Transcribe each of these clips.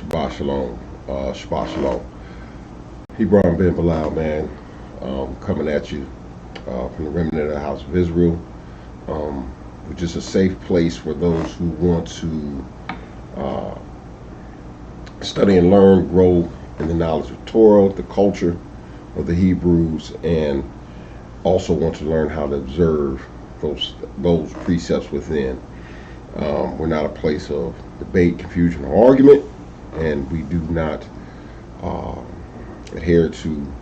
Shabbat Shalom. Shabbat Shalom. Hebron Ben Bilal, man, coming at you from the Remant of the House of Israel, which is a safe place for those who want to study and learn, grow in the knowledge of Torah, the culture of the Hebrews, and also want to learn how to observe those precepts within. We're not a place of debate, confusion, or argument, and we do not adhere to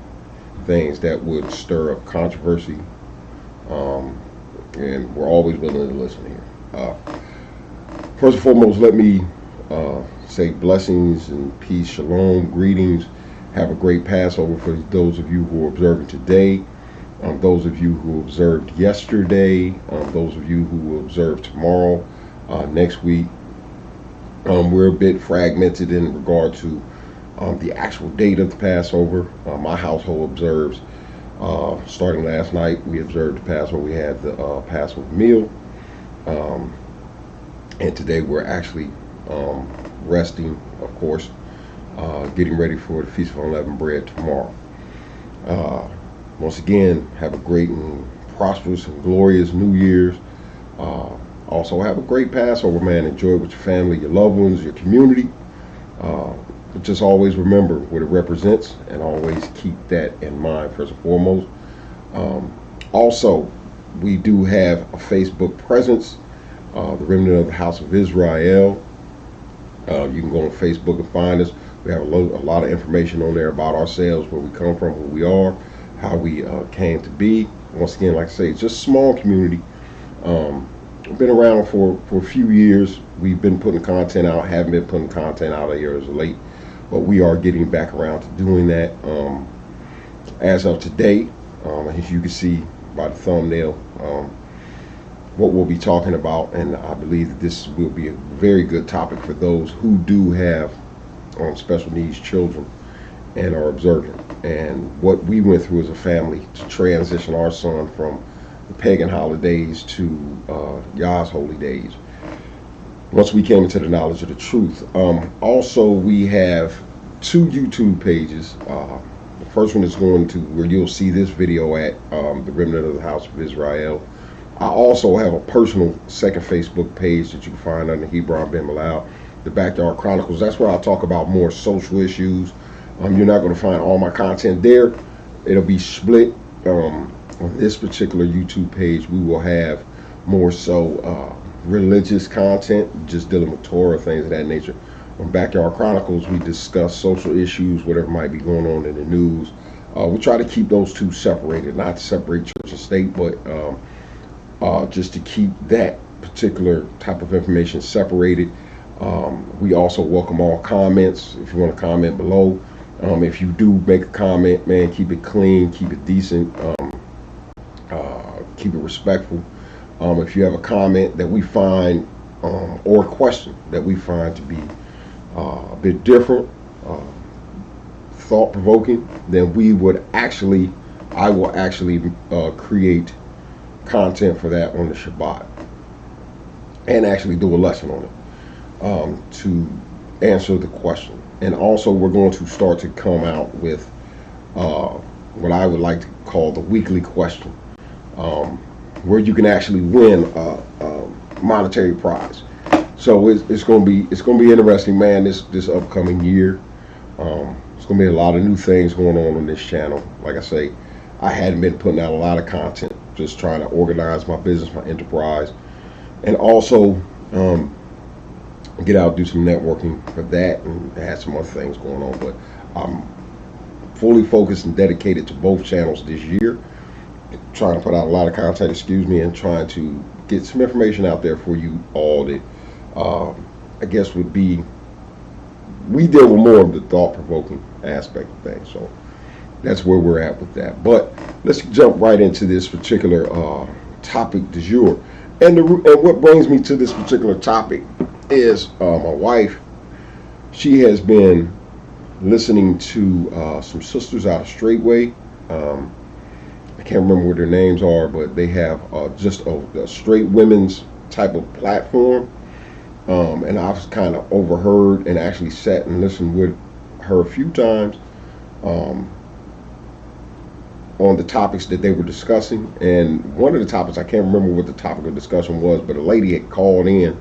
things that would stir up controversy, and we're always willing to listen here. First and foremost, let me say blessings and peace, shalom, greetings. Have a great Passover for those of you who are observing today, those of you who observed yesterday, those of you who will observe tomorrow, next week. We're a bit fragmented in regard to the actual date of the Passover. My household observes, starting last night, we observed the Passover. We had the Passover meal, and today we're actually resting, of course, getting ready for the Feast of Unleavened Bread tomorrow. Once again, have a great and prosperous and glorious New Year's. Also have a great Passover, man. Enjoy it with your family, your loved ones, your community. But just always remember what it represents, and always keep that in mind first and foremost. Also, we do have a Facebook presence, the Remnant of the House of Israel. You can go on Facebook and find us. We have a lot of information on there about ourselves, where we come from, who we are, how we came to be. Once again, like I say, it's just a small community. We've been around for a few years. We've been putting content out, haven't been putting content out a year as late, but we are getting back around to doing that. As of today, as you can see by the thumbnail, what we'll be talking about, and I believe that this will be a very good topic for those who do have special needs children and are observant, and what we went through as a family to transition our son from the pagan holidays to Yah's holy days, once we came into the knowledge of the truth. Also, we have two YouTube pages. The first one is going to where you'll see this video at, the Remnant of the House of Israel. I also have a personal second Facebook page that you can find under Hebron Ben Bilal, the Backyard Chronicles. That's where I talk about more social issues. You're not going to find all my content there. It'll be split. On this particular YouTube page, we will have more so religious content, just dealing with Torah, things of that nature. On Backyard Chronicles, we discuss social issues, whatever might be going on in the news. We try to keep those two separated, not to separate church and state, but just to keep that particular type of information separated. We also welcome all comments. If you want to comment below, if you do make a comment, man, keep it clean, keep it decent, keep it respectful. If you have a comment that we find, or a question that we find to be a bit different, thought-provoking, then I will actually create content for that on the Shabbat, and actually do a lesson on it, to answer the question. And also, we're going to start to come out with what I would like to call the weekly question, where you can actually win a monetary prize. So it's going to be interesting, man. This upcoming year, it's going to be a lot of new things going on this channel. Like I say, I hadn't been putting out a lot of content, just trying to organize my business, my enterprise, and also get out, do some networking for that, and have some other things going on. But I'm fully focused and dedicated to both channels this year, trying to put out a lot of content, and trying to get some information out there for you all that I guess would be, we deal with more of the thought-provoking aspect of things. So that's where we're at with that. But let's jump right into this particular topic du jour. And what brings me to this particular topic is my wife. She has been listening to some sisters out of Straitway. I can't remember what their names are, but they have just a straight women's type of platform. And I've kind of overheard and actually sat and listened with her a few times on the topics that they were discussing. And one of the topics, I can't remember what the topic of discussion was, but a lady had called in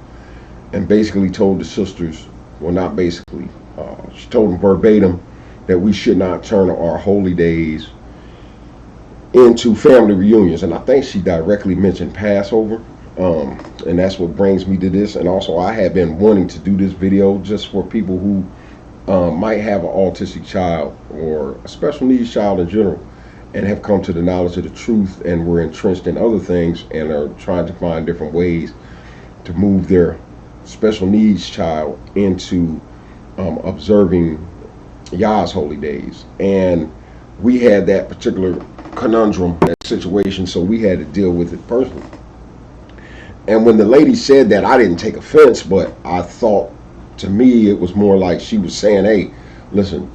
and basically told the sisters, well, not basically, she told them verbatim that we should not turn our holy days into family reunions. And I think she directly mentioned Passover. And that's what brings me to this. And also, I have been wanting to do this video just for people who might have an autistic child or a special needs child in general, and have come to the knowledge of the truth and were entrenched in other things and are trying to find different ways to move their special needs child into observing Yah's holy days. And we had that particular conundrum, that situation, so we had to deal with it personally. And when the lady said that, I didn't take offense, but I thought, to me, it was more like she was saying, hey, listen,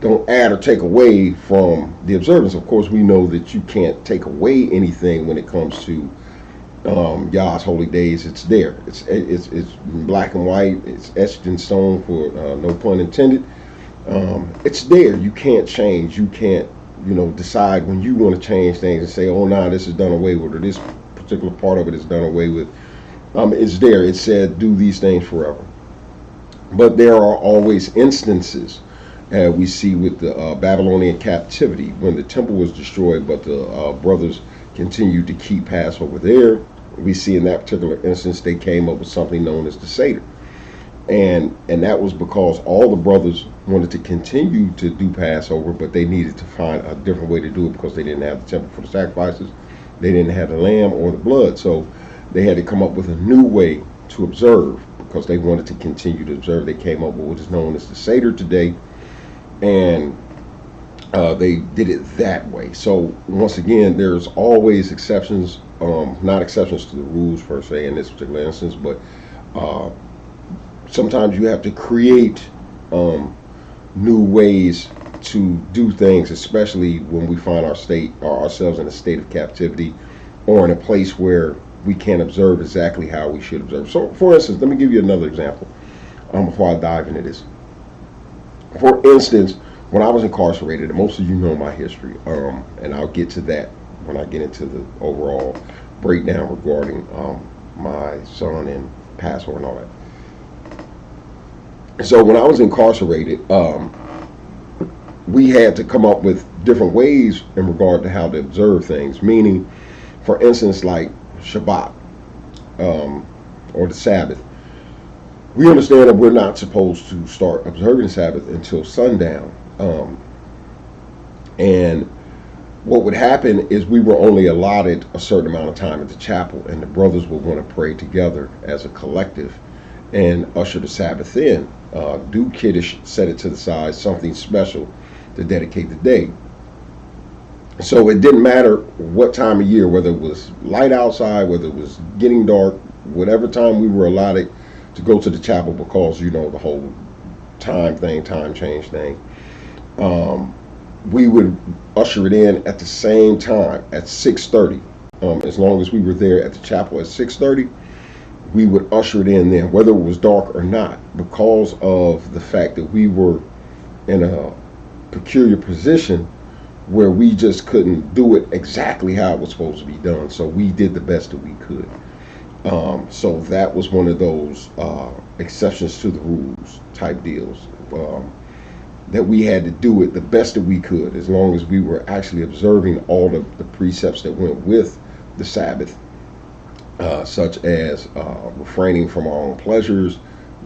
don't add or take away from the observance. Of course, we know that you can't take away anything when it comes to Yah's holy days. It's there. It's black and white. It's etched in stone, for no pun intended. It's there. You can't change. You can't, decide when you want to change things and say, oh, nah, this is done away with, or this particular part of it is done away with. It's there. It said, do these things forever. But there are always instances we see with the Babylonian captivity, when the temple was destroyed, but the brothers continued to keep Passover there. We see in that particular instance they came up with something known as the Seder. And that was because all the brothers wanted to continue to do Passover, but they needed to find a different way to do it because they didn't have the temple for the sacrifices. They didn't have the lamb or the blood. So they had to come up with a new way to observe because they wanted to continue to observe. They came up with what is known as the Seder today. And they did it that way. So once again, there's always exceptions, not exceptions to the rules per se in this particular instance, but sometimes you have to create new ways to do things, especially when we find ourselves in a state of captivity or in a place where we can't observe exactly how we should observe. So, for instance, let me give you another example before I dive into this. For instance, when I was incarcerated, and most of you know my history, and I'll get to that when I get into the overall breakdown regarding my son and Passover and all that. So when I was incarcerated, we had to come up with different ways in regard to how to observe things. Meaning, for instance, like Shabbat or the Sabbath. We understand that we're not supposed to start observing the Sabbath until sundown. And what would happen is we were only allotted a certain amount of time at the chapel, and the brothers would want to pray together as a collective and usher the Sabbath in. Do Kiddush, set it to the side, something special to dedicate the day. So it didn't matter what time of year, whether it was light outside, whether it was getting dark, whatever time we were allotted to go to the chapel, because the whole time change thing, we would usher it in at the same time at 6:30. As long as we were there at the chapel at 6:30, we would usher it in then, whether it was dark or not, because of the fact that we were in a peculiar position where we just couldn't do it exactly how it was supposed to be done. So we did the best that we could. So that was one of those exceptions to the rules type deals, that we had to do it the best that we could, as long as we were actually observing all the precepts that went with the Sabbath, such as refraining from our own pleasures,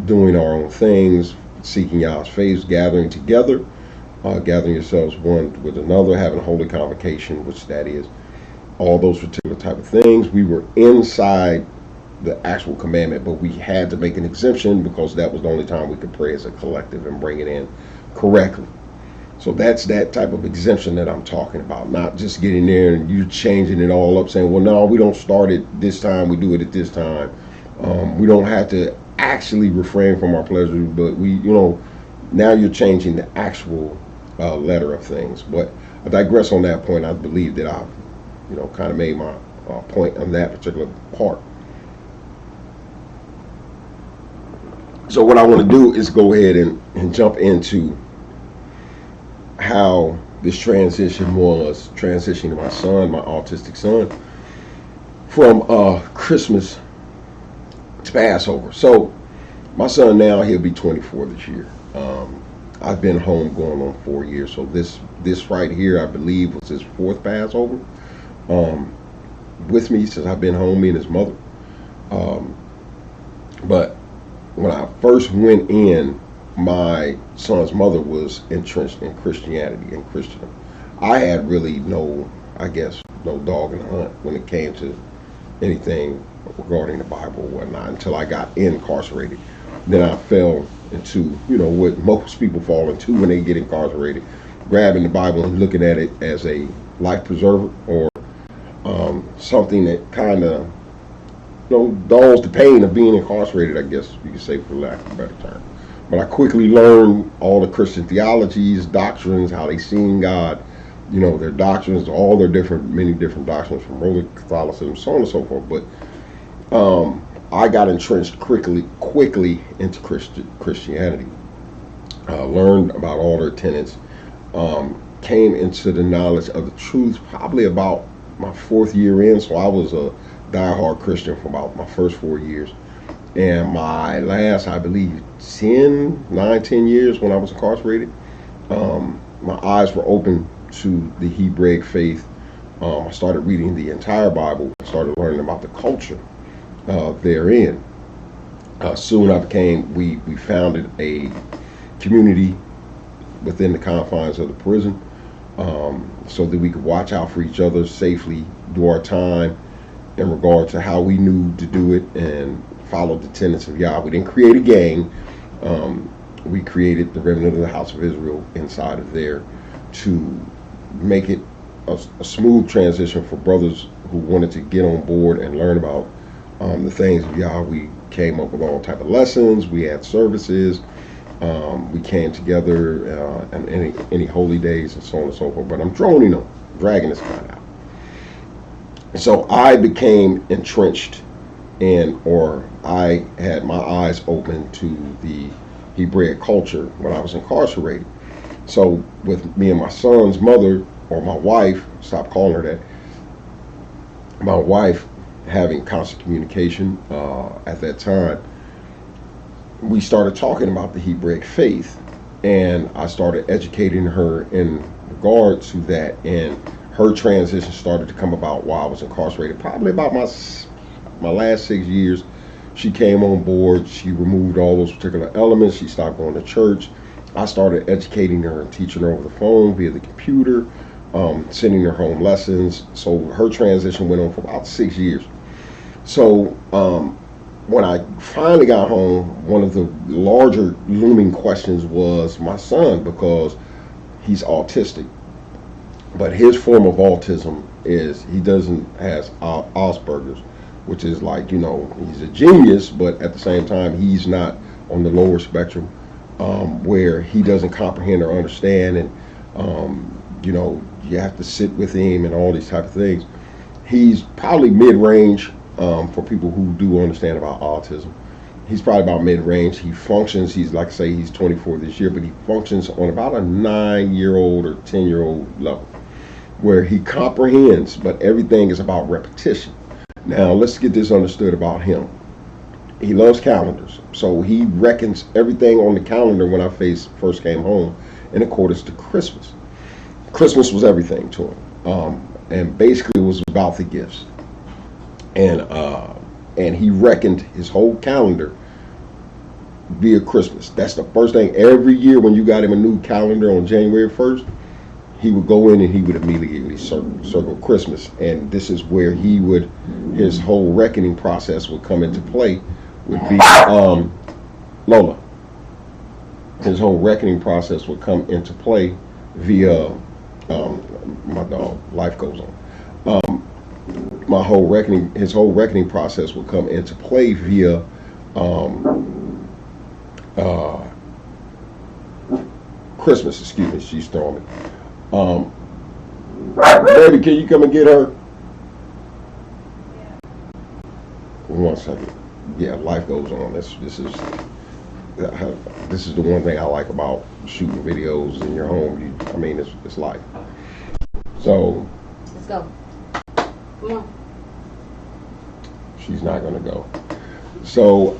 doing our own things, seeking Yah's face, gathering together, gathering yourselves one with another, having a holy convocation, which that is, all those particular type of things. We were inside the actual commandment, but we had to make an exemption because that was the only time we could pray as a collective and bring it in correctly. So that's that type of exemption that I'm talking about, not just getting there and you changing it all up, saying, well, no, we don't start it this time, we do it at this time. We don't have to actually refrain from our pleasures, but now you're changing the actual letter of things. But I digress on that point. I believe that I've kind of made my point on that particular part. So what I want to do is go ahead and jump into how this transition was transitioning my son, my autistic son, from Christmas to Passover. So my son now, he'll be 24 this year. I've been home going on 4 years. So this right here, I believe, was his fourth Passover with me since I've been home, me and his mother. But when I first went in, my son's mother was entrenched in Christianity and Christendom. I had really no dog in the hunt when it came to anything regarding the Bible or whatnot until I got incarcerated. Then I fell into, what most people fall into when they get incarcerated, grabbing the Bible and looking at it as a life preserver or something that kind of, dulls the pain of being incarcerated, I guess you could say, for lack of a better term. But I quickly learned all the Christian theologies, doctrines, how they seen God, their doctrines, all their many different doctrines from Roman Catholicism, so on and so forth. But I got entrenched quickly into Christianity. Learned about all their tenets. Came into the knowledge of the truth probably about my fourth year in. So I was a diehard Christian for about my first 4 years. And my last, I believe, 10 years when I was incarcerated, my eyes were open to the Hebraic faith. I started reading the entire Bible. I started learning about the culture therein. Soon we founded a community within the confines of the prison so that we could watch out for each other safely, do our time in regard to how we knew to do it and followed the tenets of Yah. We didn't create a gang. We created the Remnant of the House of Israel inside of there to make it a smooth transition for brothers who wanted to get on board and learn about the things of Yah. We came up with all type of lessons. We had services. We came together and any holy days and so on and so forth. But I'm dragging this kind out. So I became entrenched or I had my eyes open to the Hebraic culture when I was incarcerated. So with me and my son's mother, or my wife, stop calling her that, my wife having constant communication at that time, we started talking about the Hebraic faith, and I started educating her in regard to that, and her transition started to come about while I was incarcerated. Probably about my last 6 years, she came on board. She removed all those particular elements. She stopped going to church. I started educating her and teaching her over the phone, via the computer, sending her home lessons. So her transition went on for about 6 years. So when I finally got home, one of the larger looming questions was my son, because he's autistic. But his form of autism is has Asperger's, which is like, he's a genius, but at the same time, he's not on the lower spectrum, where he doesn't comprehend or understand, and you have to sit with him and all these type of things. He's probably mid-range for people who do understand about autism. He's probably about mid-range. He functions, he's 24 this year, but he functions on about a 9-year-old or 10-year-old level, where he comprehends, but everything is about repetition. Now, let's get this understood about him. He loves calendars, so he reckons everything on the calendar when I first came home in accordance to Christmas. Christmas was everything to him, and basically it was about the gifts. And he reckoned his whole calendar via Christmas. That's the first thing every year when you got him a new calendar on January 1st. He would go in and he would immediately circle Christmas, and this is where his whole reckoning process would come into play. Would be Lola. His whole reckoning process would come into play via my dog. Life goes on. His whole reckoning process would come into play via Christmas. Excuse me, she's throwing me. Baby, can you come and get her? Yeah. 1 second. Yeah, life goes on. This is this is the one thing I like about shooting videos in your home. I mean, it's life. So let's go. Come on. She's not gonna go. So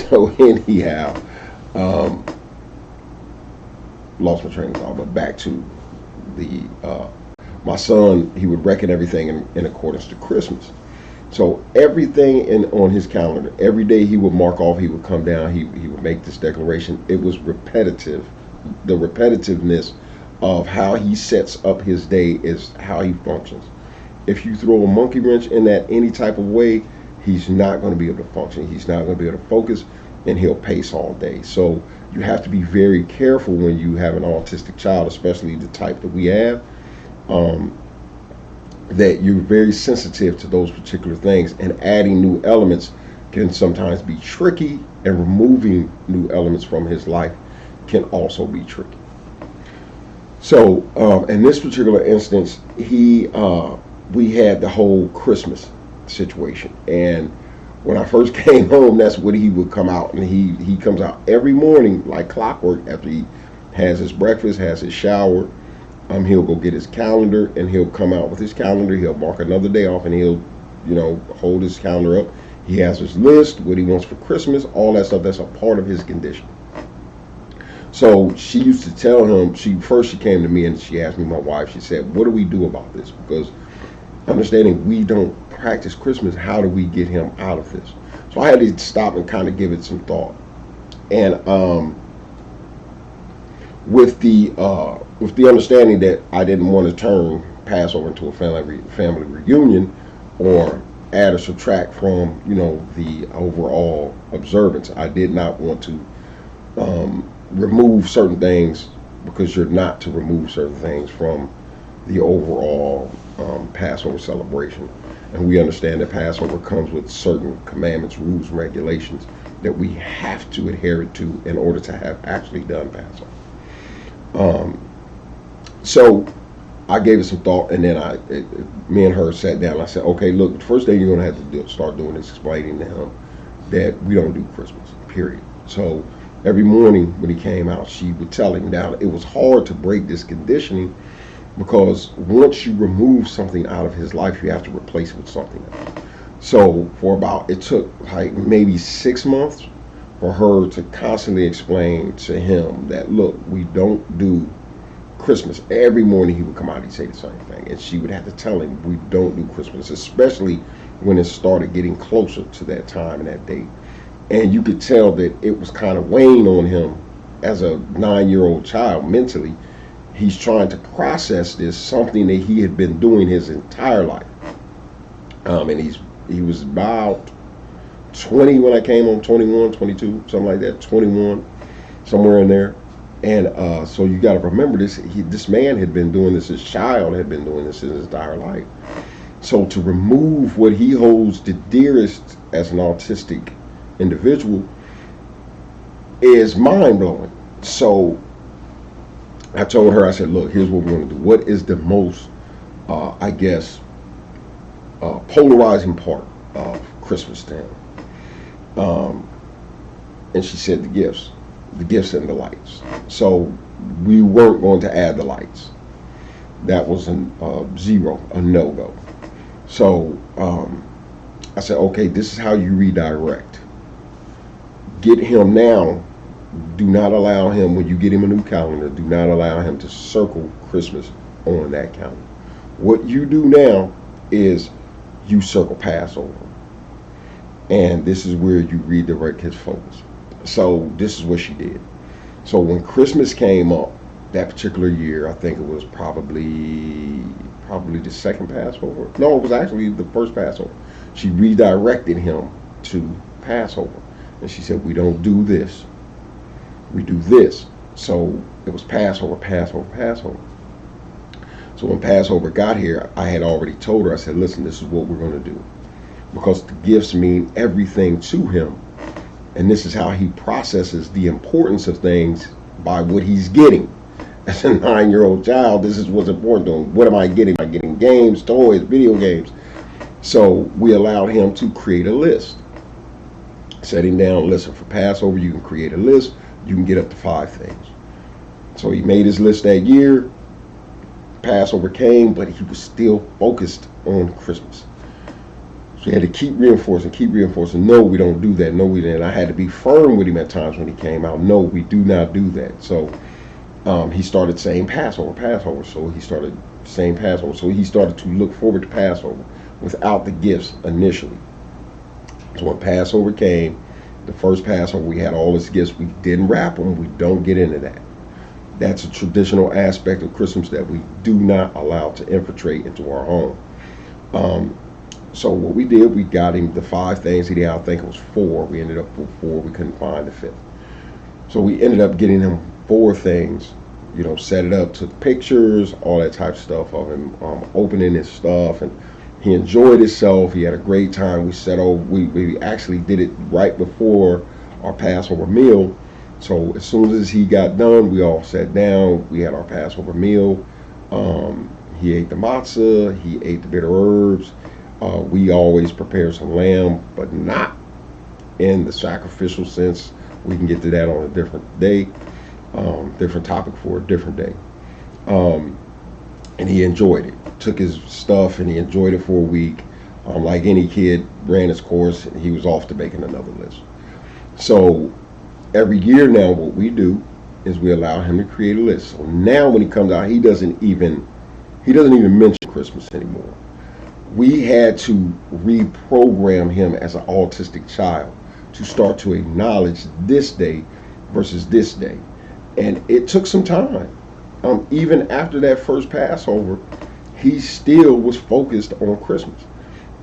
so anyhow, lost my train of thought. But back to the my son, he would reckon everything in accordance to Christmas. So everything on his calendar, every day he would mark off, he would come down, he would make this declaration. It was repetitive. The repetitiveness of how he sets up his day is how he functions. If you throw a monkey wrench in that any type of way, he's not going to be able to function. He's not going to be able to focus, and he'll pace all day. So you have to be very careful when you have an autistic child, especially the type that we have. That you're very sensitive to those particular things, and adding new elements can sometimes be tricky, and removing new elements from his life can also be tricky. So in this particular instance, we had the whole Christmas situation, and when I first came home, that's when he would come out, and he comes out every morning like clockwork after he has his breakfast, has his shower. He'll go get his calendar, and he'll come out with his calendar. He'll mark another day off, and he'll, hold his calendar up. He has his list, what he wants for Christmas, all that stuff. That's a part of his condition. So she used to tell him, she came to me and she asked me, my wife, she said, what do we do about this? Because understanding we don't practice Christmas, how do we get him out of this? So I had to stop and kind of give it some thought. And with the understanding that I didn't want to turn Passover into a family reunion, or add or subtract from the overall observance. I did not want to remove certain things, because you're not to remove certain things from the overall Passover celebration. And we understand that Passover comes with certain commandments, rules, and regulations that we have to adhere to in order to have actually done Passover. So I gave it some thought, and then me and her sat down. I said, okay, look, the first thing you're going to have to start doing is explaining to him that we don't do Christmas, period. So every morning when he came out, she would tell him. Now, it was hard to break this conditioning, because once you remove something out of his life, you have to replace it with something else. So it took like maybe 6 months for her to constantly explain to him that, look, we don't do Christmas. Every morning he would come out, he'd say the same thing, and she would have to tell him, we don't do Christmas, especially when it started getting closer to that time and that date. And you could tell that it was kind of weighing on him as a 9-year-old child mentally. He's trying to process this, something that he had been doing his entire life. And he was about 20 when I came home, 21, 22, something like that, 21, somewhere in there. And so you got to remember this. This man had been doing this. His child had been doing this his entire life. So to remove what he holds the dearest as an autistic individual is mind-blowing. So I told her, I said, look, here's what we're going to do. What is the most, polarizing part of Christmas to him? And she said the gifts and the lights. So we weren't going to add the lights. That was a zero, a no-go. So I said, okay, this is how you redirect. Get him now. Do not allow him, when you get him a new calendar, do not allow him to circle Christmas on that calendar. What you do now is you circle Passover. And this is where you redirect his focus. So this is what she did. So when Christmas came up that particular year, I think it was probably the second Passover. No, it was actually the first Passover. She redirected him to Passover. And she said, we don't do this. We do this. So it was Passover. So when Passover got here, I had already told her, I said, listen, this is what we're going to do. Because the gifts mean everything to him. And this is how he processes the importance of things, by what he's getting. As a 9-year-old child, this is what's important to him. What am I getting? Am I getting games, toys, video games? So we allowed him to create a list. Set him down, listen, for Passover, you can create a list, you can get up to 5 things. So he made his list that year. Passover came, but he was still focused on Christmas. So he had to keep reinforcing. No, we don't do that. No, we didn't. I had to be firm with him at times when he came out. No, we do not do that. So he started saying Passover. So he started saying Passover. So he started to look forward to Passover without the gifts initially. So when Passover came, the first Passover, we had all his gifts. We didn't wrap them. We don't get into that. That's a traditional aspect of Christmas that we do not allow to infiltrate into our home. So what we did, we got him the 5 things. He did, I think it was 4. We ended up with 4. We couldn't find the 5th. So we ended up getting him 4 things. You know, set it up, took pictures, all that type of stuff of him opening his stuff, and he enjoyed himself. He had a great time. We actually did it right before our Passover meal. So as soon as he got done, we all sat down. We had our Passover meal. He ate the matzah. He ate the bitter herbs. We always prepare some lamb, but not in the sacrificial sense. We can get to that on a different day, different topic for a different day. And he enjoyed it. Took his stuff and he enjoyed it for a week. Like any kid, ran his course, and he was off to making another list. So every year now, what we do is we allow him to create a list. So now when he comes out, he doesn't even mention Christmas anymore. We had to reprogram him as an autistic child to start to acknowledge this day versus this day. And it took some time. Even after that first Passover, he still was focused on Christmas.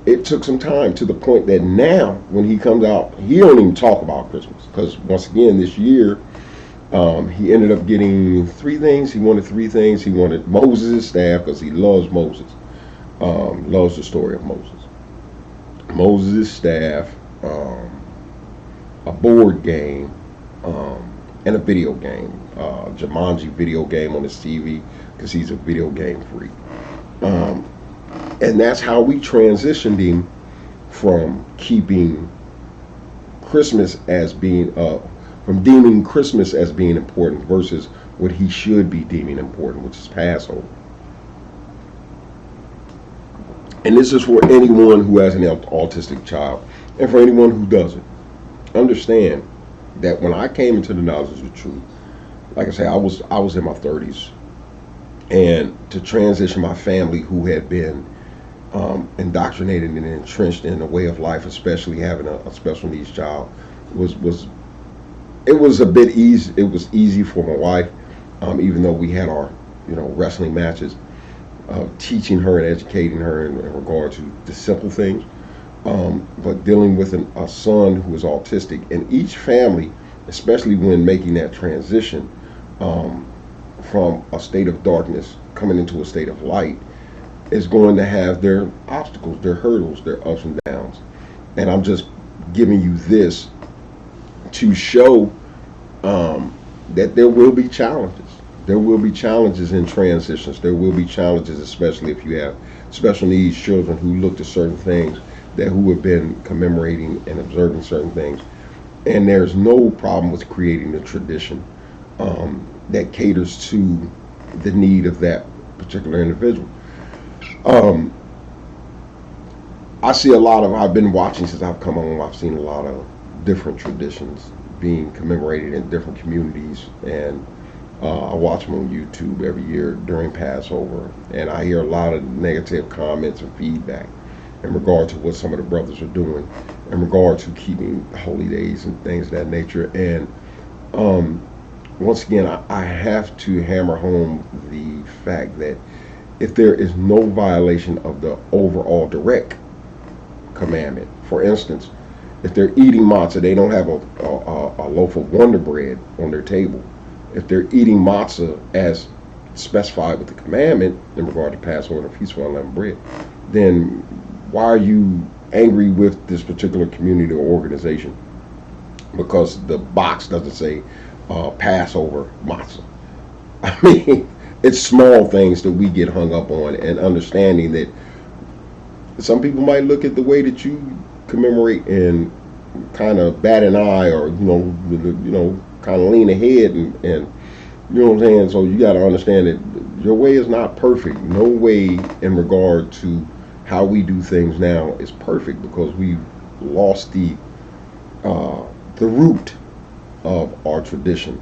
It took some time to the point that now when he comes out, he don't even talk about Christmas. Because once again, this year, he ended up getting 3 things. He wanted 3 things. He wanted Moses' staff because he loves Moses. Loves the story of Moses. Moses' staff, a board game, and a video game. Jumanji video game on his TV because he's a video game freak. And that's how we transitioned him from keeping Christmas as being, from deeming Christmas as being important versus what he should be deeming important, which is Passover. And this is for anyone who has an autistic child, and for anyone who doesn't. Understand that when I came into the knowledge of the truth, like I say, I was in my 30s, and to transition my family who had been indoctrinated and entrenched in a way of life, especially having a special needs child, was a bit easy. It was easy for my wife, even though we had our wrestling matches, teaching her and educating her in regard to the simple things. But dealing with a son who is autistic, and each family, especially when making that transition from a state of darkness coming into a state of light, is going to have their obstacles, their hurdles, their ups and downs. And I'm just giving you this to show that there will be challenges. There will be challenges in transitions. There will be challenges, especially if you have special needs children who look to certain things, who have been commemorating and observing certain things. And there's no problem with creating a tradition that caters to the need of that particular individual. I see a lot of, I've been watching since I've come home, I've seen a lot of different traditions being commemorated in different communities, and I watch them on YouTube every year during Passover, and I hear a lot of negative comments and feedback in regard to what some of the brothers are doing in regard to keeping holy days and things of that nature. And once again, I have to hammer home the fact that if there is no violation of the overall direct commandment, for instance, if they're eating matzah, they don't have a loaf of Wonder Bread on their table. If they're eating matzah as specified with the commandment in regard to Passover and Feast of Unleavened Bread, then why are you angry with this particular community or organization? Because the box doesn't say Passover matzah. I mean, it's small things that we get hung up on, and understanding that some people might look at the way that you commemorate and kind of bat an eye, or kind of lean ahead, and you know what I'm saying. So you got to understand that your way is not perfect. No way in regard to how we do things now is perfect, because we've lost the root of our tradition,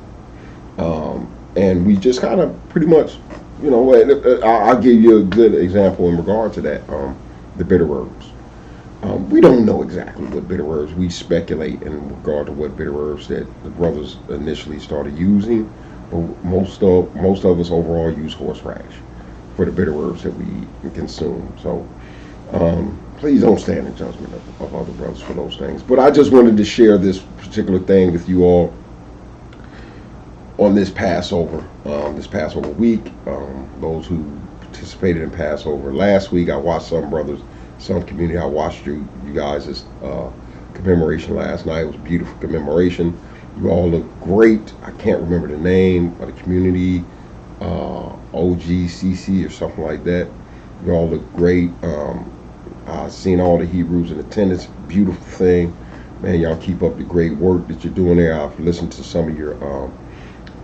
and we just kind of pretty much, I'll give you a good example in regard to that. The bitter herbs. We don't know exactly what bitter herbs. We speculate in regard to what bitter herbs that the brothers initially started using, but most of us overall use horseradish for the bitter herbs that we consume. So please don't stand in judgment of other brothers for those things. But I just wanted to share this particular thing with you all on this Passover week. Those who participated in Passover last week, I watched some brothers, some community. I watched you guys' commemoration last night. It was a beautiful commemoration. You all look great. I can't remember the name of the community, G.O.C.C or something like that. You all look great. I've seen all the Hebrews in attendance. Beautiful thing. Man, y'all keep up the great work that you're doing there. I've listened to some of your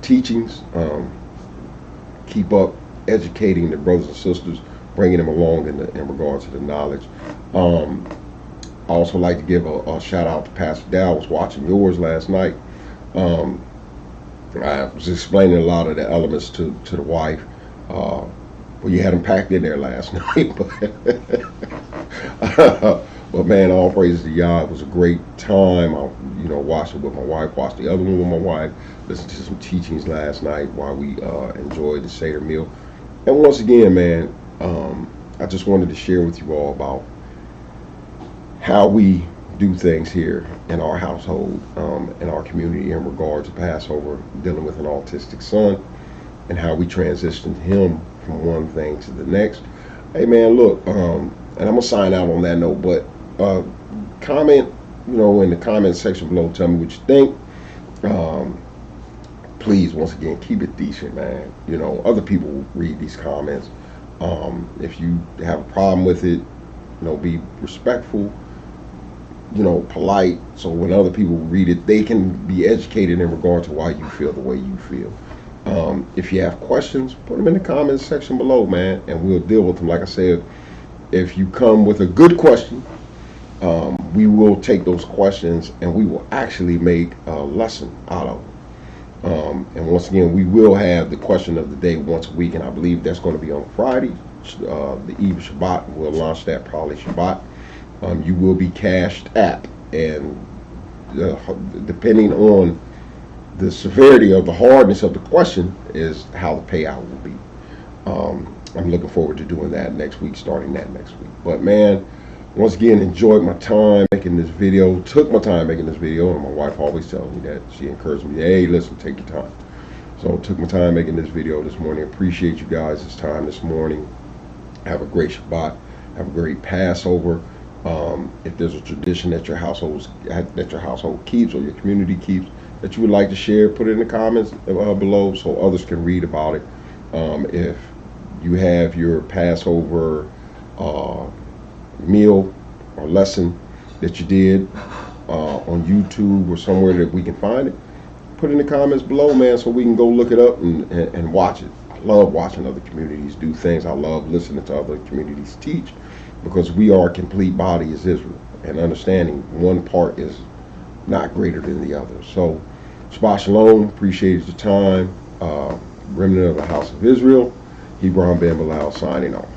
teachings. Keep up educating the brothers and sisters, bringing them along in regards to the knowledge. I also like to give a shout out to Pastor Dowell. I was watching yours last night. I was explaining a lot of the elements to the wife. Well, you had them packed in there last night, but man, all praises to Yah. It was a great time. I, watched it with my wife, watched the other one with my wife, listened to some teachings last night while we enjoyed the Seder meal. And once again, man, I just wanted to share with you all about how we do things here in our household, in our community, in regard to Passover, dealing with an autistic son, and how we transitioned him from one thing to the next. Hey man, look, and I'm gonna sign out on that note, but comment, in the comment section below, tell me what you think. Please, once again, keep it decent, man. Other people will read these comments. If you have a problem with it, be respectful, polite, so when other people read it, they can be educated in regard to why you feel the way you feel. If you have questions, put them in the comments section below, man, and we'll deal with them. Like I said, if you come with a good question, we will take those questions and we will actually make a lesson out of them. And once again, we will have the question of the day once a week, and I believe that's going to be on Friday, the eve of Shabbat. We'll launch that probably Shabbat. You will be cashed app, and depending on the severity of the hardness of the question is how the payout will be. I'm looking forward to doing that next week, starting that next week. But man, once again, enjoyed my time making this video. Took my time making this video, and my wife always tells me that. She encouraged me, hey, listen, take your time. So took my time making this video this morning. Appreciate you guys' time this morning. Have a great Shabbat. Have a great Passover. If there's a tradition that your household keeps, or your community keeps, that you would like to share, put it in the comments below so others can read about it. If you have your Passover meal or lesson that you did on YouTube or somewhere that we can find it, put it in the comments below, man, so we can go look it up and watch it. I love watching other communities do things. I love listening to other communities teach, because we are a complete body as Israel, and understanding one part is not greater than the other. So Shabbat Shalom, appreciate your time. Remnant of the House of Israel, Hebron Ben Bilal signing off.